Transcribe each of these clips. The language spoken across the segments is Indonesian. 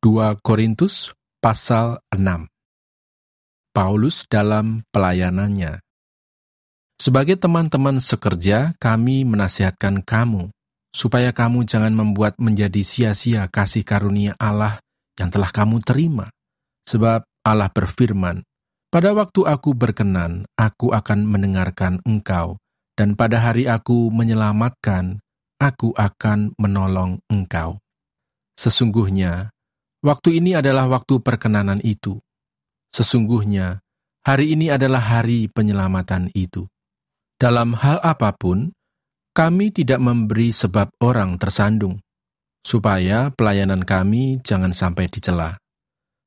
2 Korintus pasal 6. Paulus dalam pelayanannya. Sebagai teman-teman sekerja, kami menasihatkan kamu, supaya kamu jangan membuat menjadi sia-sia kasih karunia Allah yang telah kamu terima. Sebab Allah berfirman, "Pada waktu aku berkenan, aku akan mendengarkan engkau, dan pada hari aku menyelamatkan, aku akan menolong engkau." Sesungguhnya, waktu ini adalah waktu perkenanan itu. Sesungguhnya, hari ini adalah hari penyelamatan itu. Dalam hal apapun, kami tidak memberi sebab orang tersandung, supaya pelayanan kami jangan sampai dicela.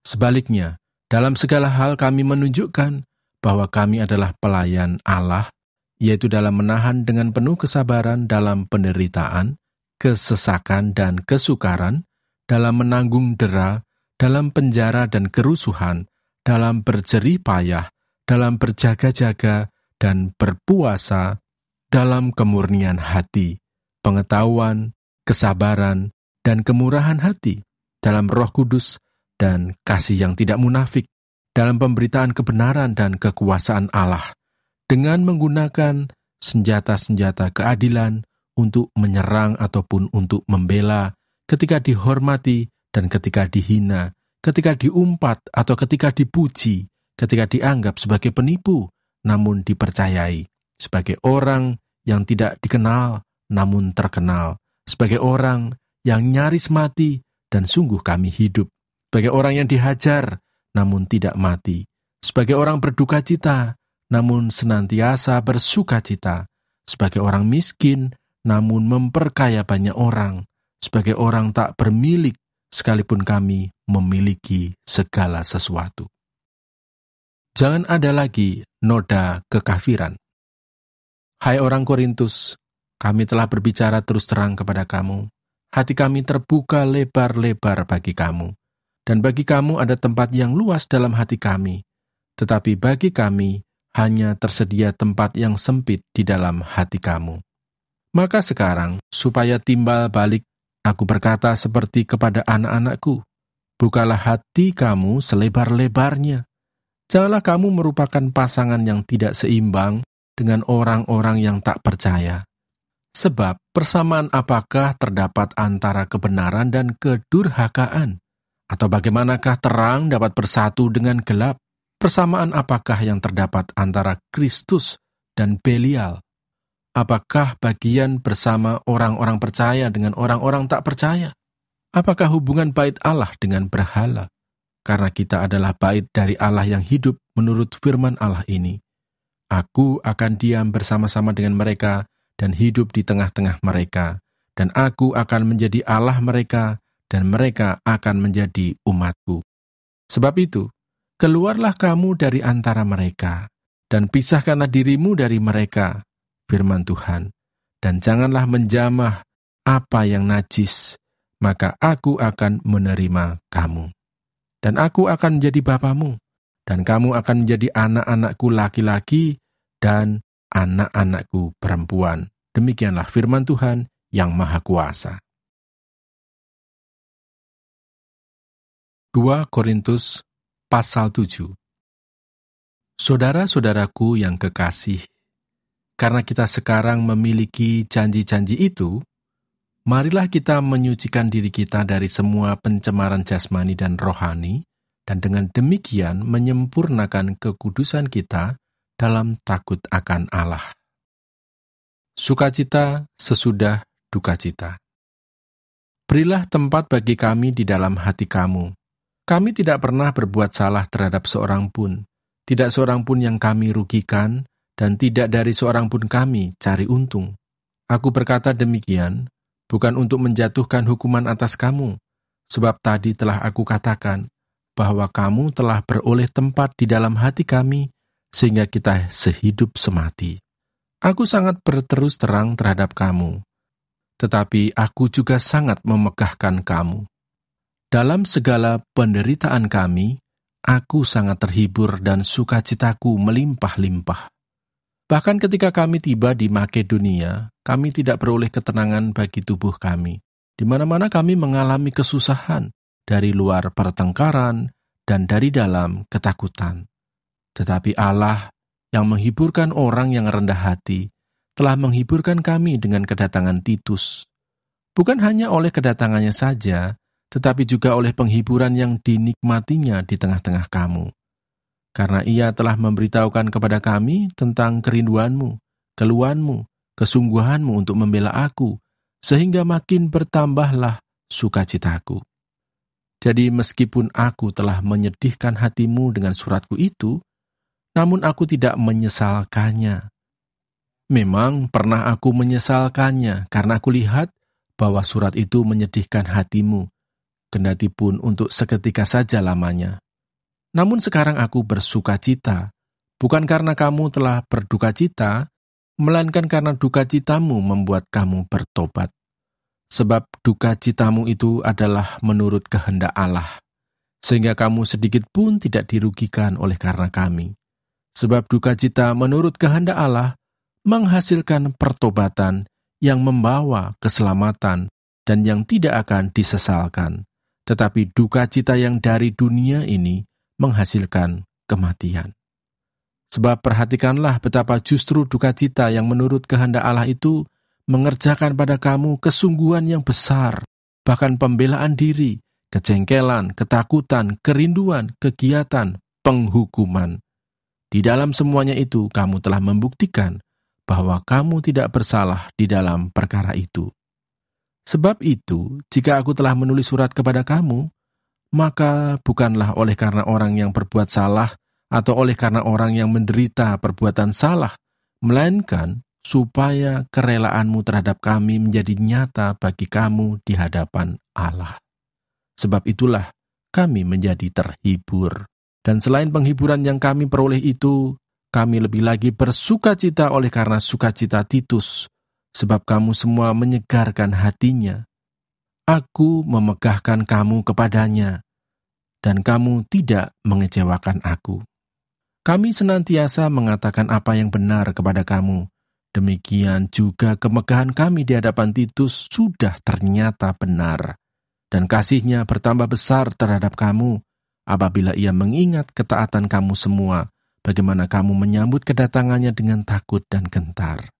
Sebaliknya, dalam segala hal kami menunjukkan bahwa kami adalah pelayan Allah, yaitu dalam menahan dengan penuh kesabaran dalam penderitaan, kesesakan dan kesukaran, dalam menanggung dera, dalam penjara dan kerusuhan, dalam berjerih payah, dalam berjaga-jaga dan berpuasa, dalam kemurnian hati, pengetahuan, kesabaran, dan kemurahan hati, dalam Roh Kudus dan kasih yang tidak munafik, dalam pemberitaan kebenaran dan kekuasaan Allah, dengan menggunakan senjata-senjata keadilan untuk menyerang ataupun untuk membela, ketika dihormati dan ketika dihina, ketika diumpat atau ketika dipuji, ketika dianggap sebagai penipu, namun dipercayai, sebagai orang yang tidak dikenal, namun terkenal, sebagai orang yang nyaris mati, dan sungguh kami hidup, sebagai orang yang dihajar, namun tidak mati, sebagai orang berduka cita, namun senantiasa bersuka cita, sebagai orang miskin, namun memperkaya banyak orang, sebagai orang tak bermilik, sekalipun kami memiliki segala sesuatu. Jangan ada lagi noda kekafiran. Hai orang Korintus, kami telah berbicara terus terang kepada kamu. Hati kami terbuka lebar-lebar bagi kamu, dan bagi kamu ada tempat yang luas dalam hati kami. Tetapi bagi kami hanya tersedia tempat yang sempit di dalam hati kamu. Maka sekarang, supaya timbal balik, aku berkata seperti kepada anak-anakku, bukalah hati kamu selebar-lebarnya. Janganlah kamu merupakan pasangan yang tidak seimbang dengan orang-orang yang tak percaya. Sebab persamaan apakah terdapat antara kebenaran dan kedurhakaan? Atau bagaimanakah terang dapat bersatu dengan gelap? Persamaan apakah yang terdapat antara Kristus dan Belial? Apakah bagian bersama orang-orang percaya dengan orang-orang tak percaya? Apakah hubungan bait Allah dengan berhala? Karena kita adalah bait dari Allah yang hidup menurut firman Allah ini. Aku akan diam bersama-sama dengan mereka dan hidup di tengah-tengah mereka, dan aku akan menjadi Allah mereka, dan mereka akan menjadi umatku. Sebab itu, keluarlah kamu dari antara mereka, dan pisahkanlah dirimu dari mereka, firman Tuhan, dan janganlah menjamah apa yang najis, maka aku akan menerima kamu. Dan aku akan menjadi bapamu, dan kamu akan menjadi anak-anakku laki-laki dan anak-anakku perempuan. Demikianlah firman Tuhan yang Maha Kuasa. 2 Korintus pasal 7. Saudara-saudaraku yang kekasih, karena kita sekarang memiliki janji-janji itu, marilah kita menyucikan diri kita dari semua pencemaran jasmani dan rohani, dan dengan demikian menyempurnakan kekudusan kita dalam takut akan Allah. Sukacita sesudah dukacita. Berilah tempat bagi kami di dalam hati kamu. Kami tidak pernah berbuat salah terhadap seorang pun, tidak seorang pun yang kami rugikan, dan tidak dari seorang pun kami cari untung. Aku berkata demikian, bukan untuk menjatuhkan hukuman atas kamu, sebab tadi telah aku katakan bahwa kamu telah beroleh tempat di dalam hati kami, sehingga kita sehidup semati. Aku sangat berterus terang terhadap kamu, tetapi aku juga sangat memegahkan kamu. Dalam segala penderitaan kami, aku sangat terhibur dan sukacitaku melimpah-limpah. Bahkan ketika kami tiba di Makedonia, kami tidak beroleh ketenangan bagi tubuh kami. Di mana-mana kami mengalami kesusahan, dari luar pertengkaran, dan dari dalam ketakutan. Tetapi Allah yang menghiburkan orang yang rendah hati, telah menghiburkan kami dengan kedatangan Titus. Bukan hanya oleh kedatangannya saja, tetapi juga oleh penghiburan yang dinikmatinya di tengah-tengah kamu. Karena ia telah memberitahukan kepada kami tentang kerinduanmu, keluhanmu, kesungguhanmu untuk membela aku, sehingga makin bertambahlah sukacitaku. Jadi meskipun aku telah menyedihkan hatimu dengan suratku itu, namun aku tidak menyesalkannya. Memang pernah aku menyesalkannya karena aku lihat bahwa surat itu menyedihkan hatimu, kendati pun untuk seketika saja lamanya. Namun sekarang aku bersukacita, bukan karena kamu telah berduka cita, melainkan karena duka citamu membuat kamu bertobat. Sebab duka citamu itu adalah menurut kehendak Allah, sehingga kamu sedikit pun tidak dirugikan oleh karena kami. Sebab duka cita menurut kehendak Allah menghasilkan pertobatan yang membawa keselamatan dan yang tidak akan disesalkan. Tetapi duka cita yang dari dunia ini menghasilkan kematian. Sebab perhatikanlah betapa justru duka cita yang menurut kehendak Allah itu mengerjakan pada kamu kesungguhan yang besar, bahkan pembelaan diri, kejengkelan, ketakutan, kerinduan, kegiatan, penghukuman. Di dalam semuanya itu kamu telah membuktikan bahwa kamu tidak bersalah di dalam perkara itu. Sebab itu, jika aku telah menulis surat kepada kamu, maka bukanlah oleh karena orang yang berbuat salah atau oleh karena orang yang menderita perbuatan salah, melainkan supaya kerelaanmu terhadap kami menjadi nyata bagi kamu di hadapan Allah. Sebab itulah kami menjadi terhibur. Dan selain penghiburan yang kami peroleh itu, kami lebih lagi bersukacita oleh karena sukacita Titus, sebab kamu semua menyegarkan hatinya. Aku memegahkan kamu kepadanya, dan kamu tidak mengecewakan aku. Kami senantiasa mengatakan apa yang benar kepada kamu. Demikian juga kemegahan kami di hadapan Titus sudah ternyata benar, dan kasihnya bertambah besar terhadap kamu, apabila ia mengingat ketaatan kamu semua, bagaimana kamu menyambut kedatangannya dengan takut dan gentar.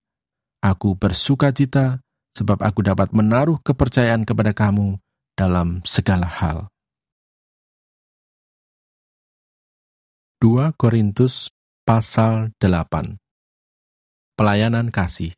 Aku bersukacita, sebab aku dapat menaruh kepercayaan kepada kamu dalam segala hal. 2 Korintus pasal 8. Pelayanan kasih.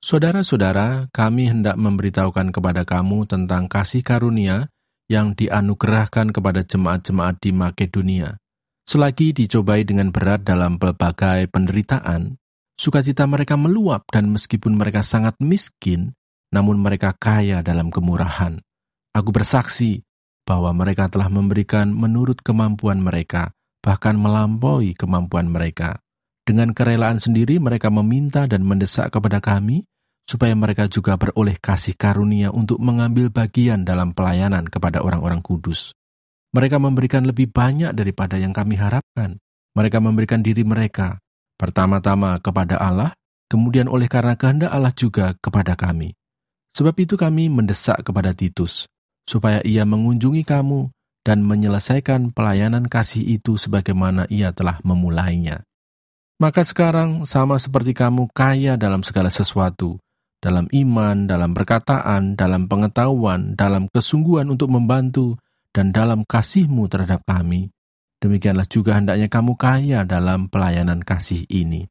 Saudara-saudara, kami hendak memberitahukan kepada kamu tentang kasih karunia yang dianugerahkan kepada jemaat-jemaat di Makedonia. Selagi dicobai dengan berat dalam berbagai penderitaan, sukacita mereka meluap dan meskipun mereka sangat miskin, namun mereka kaya dalam kemurahan. Aku bersaksi bahwa mereka telah memberikan menurut kemampuan mereka, bahkan melampaui kemampuan mereka. Dengan kerelaan sendiri mereka meminta dan mendesak kepada kami, supaya mereka juga beroleh kasih karunia untuk mengambil bagian dalam pelayanan kepada orang-orang kudus. Mereka memberikan lebih banyak daripada yang kami harapkan. Mereka memberikan diri mereka, pertama-tama kepada Allah, kemudian oleh karena kehendak Allah juga kepada kami. Sebab itu kami mendesak kepada Titus, supaya ia mengunjungi kamu dan menyelesaikan pelayanan kasih itu sebagaimana ia telah memulainya. Maka sekarang sama seperti kamu kaya dalam segala sesuatu, dalam iman, dalam perkataan, dalam pengetahuan, dalam kesungguhan untuk membantu, dan dalam kasihmu terhadap kami, demikianlah juga hendaknya kamu kaya dalam pelayanan kasih ini.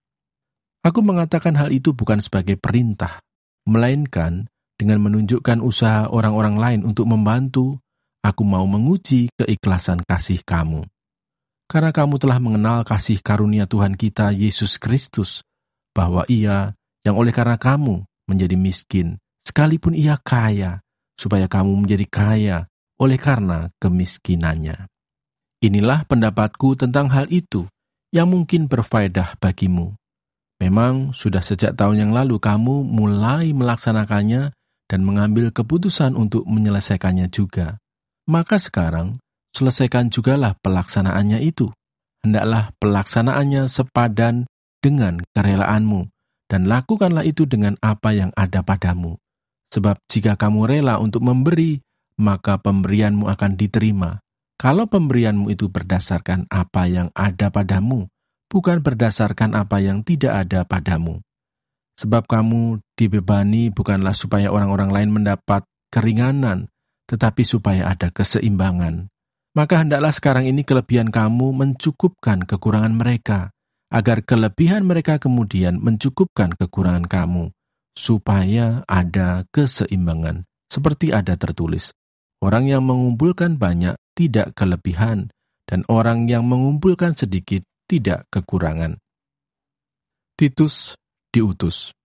Aku mengatakan hal itu bukan sebagai perintah, melainkan dengan menunjukkan usaha orang-orang lain untuk membantu, aku mau menguji keikhlasan kasih kamu. Karena kamu telah mengenal kasih karunia Tuhan kita Yesus Kristus, bahwa ia yang oleh karena kamu menjadi miskin, sekalipun ia kaya, supaya kamu menjadi kaya oleh karena kemiskinannya. Inilah pendapatku tentang hal itu, yang mungkin berfaedah bagimu. Memang sudah sejak tahun yang lalu kamu mulai melaksanakannya dan mengambil keputusan untuk menyelesaikannya juga. Maka sekarang, selesaikan jugalah pelaksanaannya itu. Hendaklah pelaksanaannya sepadan dengan kerelaanmu, dan lakukanlah itu dengan apa yang ada padamu. Sebab jika kamu rela untuk memberi, maka pemberianmu akan diterima. Kalau pemberianmu itu berdasarkan apa yang ada padamu, bukan berdasarkan apa yang tidak ada padamu. Sebab kamu dibebani bukanlah supaya orang-orang lain mendapat keringanan, tetapi supaya ada keseimbangan. Maka hendaklah sekarang ini kelebihan kamu mencukupkan kekurangan mereka, agar kelebihan mereka kemudian mencukupkan kekurangan kamu, supaya ada keseimbangan. Seperti ada tertulis, orang yang mengumpulkan banyak tidak kelebihan, dan orang yang mengumpulkan sedikit tidak kekurangan. Titus diutus.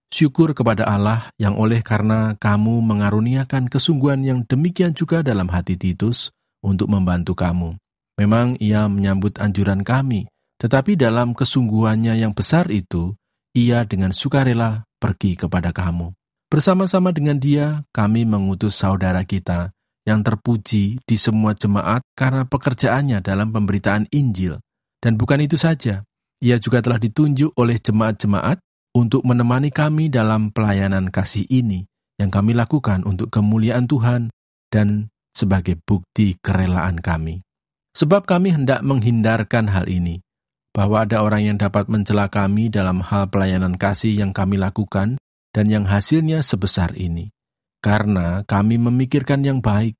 Syukur kepada Allah yang oleh karena kamu mengaruniakan kesungguhan yang demikian juga dalam hati Titus untuk membantu kamu. Memang ia menyambut anjuran kami, tetapi dalam kesungguhannya yang besar itu, ia dengan sukarela pergi kepada kamu. Bersama-sama dengan dia, kami mengutus saudara kita yang terpuji di semua jemaat karena pekerjaannya dalam pemberitaan Injil. Dan bukan itu saja, ia juga telah ditunjuk oleh jemaat-jemaat untuk menemani kami dalam pelayanan kasih ini yang kami lakukan untuk kemuliaan Tuhan dan sebagai bukti kerelaan kami. Sebab kami hendak menghindarkan hal ini, bahwa ada orang yang dapat mencela kami dalam hal pelayanan kasih yang kami lakukan dan yang hasilnya sebesar ini. Karena kami memikirkan yang baik,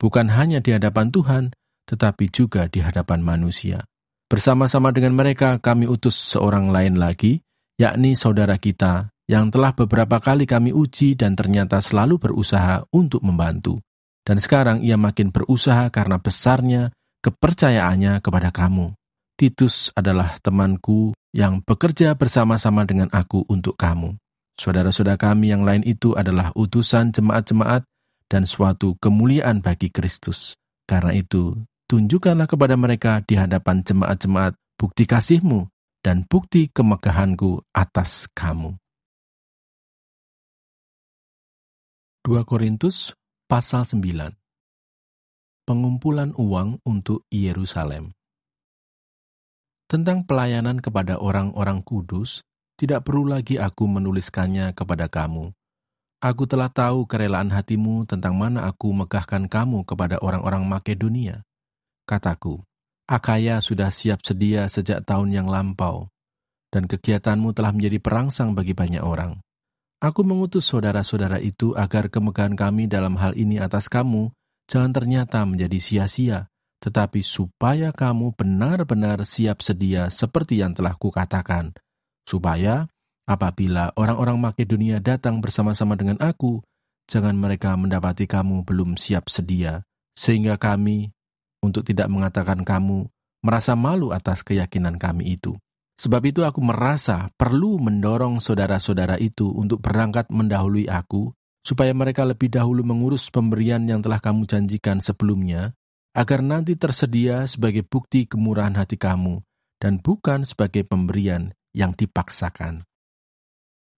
bukan hanya di hadapan Tuhan, tetapi juga di hadapan manusia. Bersama-sama dengan mereka kami utus seorang lain lagi, yakni saudara kita, yang telah beberapa kali kami uji dan ternyata selalu berusaha untuk membantu. Dan sekarang ia makin berusaha karena besarnya kepercayaannya kepada kamu. Titus adalah temanku yang bekerja bersama-sama dengan aku untuk kamu. Saudara-saudara kami yang lain itu adalah utusan jemaat-jemaat dan suatu kemuliaan bagi Kristus. Karena itu, tunjukkanlah kepada mereka di hadapan jemaat-jemaat bukti kasih-Mu dan bukti kemegahan-Ku atas kamu. 2 Korintus pasal 9. Pengumpulan uang untuk Yerusalem. Tentang pelayanan kepada orang-orang kudus, tidak perlu lagi aku menuliskannya kepada kamu. Aku telah tahu kerelaan hatimu tentang mana aku megahkan kamu kepada orang-orang Makedonia. Kataku, Akaya sudah siap sedia sejak tahun yang lampau, dan kegiatanmu telah menjadi perangsang bagi banyak orang. Aku mengutus saudara-saudara itu agar kemegahan kami dalam hal ini atas kamu jangan ternyata menjadi sia-sia, tetapi supaya kamu benar-benar siap sedia seperti yang telah kukatakan, supaya apabila orang-orang Makedonia datang bersama-sama dengan aku, jangan mereka mendapati kamu belum siap sedia, sehingga kami, untuk tidak mengatakan kamu, merasa malu atas keyakinan kami itu. Sebab itu aku merasa perlu mendorong saudara-saudara itu untuk berangkat mendahului aku, supaya mereka lebih dahulu mengurus pemberian yang telah kamu janjikan sebelumnya, agar nanti tersedia sebagai bukti kemurahan hati kamu, dan bukan sebagai pemberian yang dipaksakan.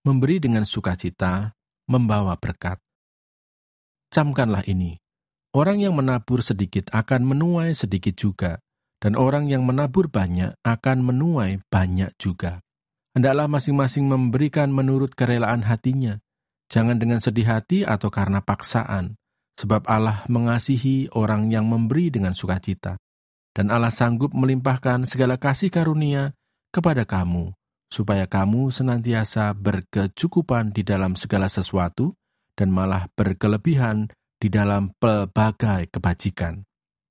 Memberi dengan sukacita, membawa berkat. Camkanlah ini, orang yang menabur sedikit akan menuai sedikit juga, dan orang yang menabur banyak akan menuai banyak juga. Hendaklah masing-masing memberikan menurut kerelaan hatinya, jangan dengan sedih hati atau karena paksaan, sebab Allah mengasihi orang yang memberi dengan sukacita, dan Allah sanggup melimpahkan segala kasih karunia kepada kamu, supaya kamu senantiasa berkecukupan di dalam segala sesuatu, dan malah berkelebihan di dalam pelbagai kebajikan.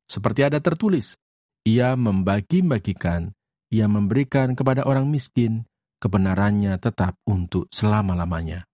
Seperti ada tertulis, ia membagi-bagikan, ia memberikan kepada orang miskin, kebenarannya tetap untuk selama-lamanya.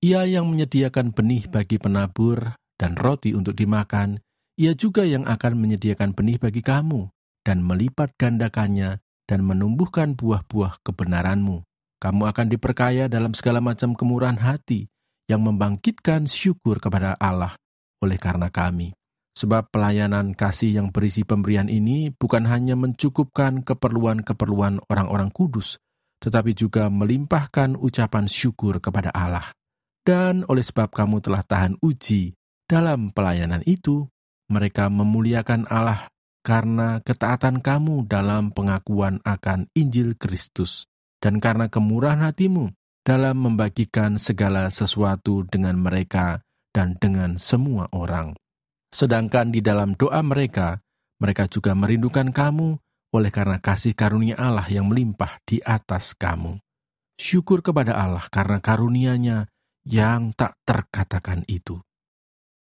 Ia yang menyediakan benih bagi penabur dan roti untuk dimakan, ia juga yang akan menyediakan benih bagi kamu, dan melipat gandakannya, dan menumbuhkan buah-buah kebenaranmu. Kamu akan diperkaya dalam segala macam kemurahan hati, yang membangkitkan syukur kepada Allah oleh karena kami. Sebab pelayanan kasih yang berisi pemberian ini bukan hanya mencukupkan keperluan-keperluan orang-orang kudus, tetapi juga melimpahkan ucapan syukur kepada Allah. Dan oleh sebab kamu telah tahan uji dalam pelayanan itu, mereka memuliakan Allah karena ketaatan kamu dalam pengakuan akan Injil Kristus, dan karena kemurahan hatimu dalam membagikan segala sesuatu dengan mereka dan dengan semua orang. Sedangkan di dalam doa mereka, mereka juga merindukan kamu oleh karena kasih karunia Allah yang melimpah di atas kamu. Syukur kepada Allah karena karunia-Nya yang tak terkatakan itu.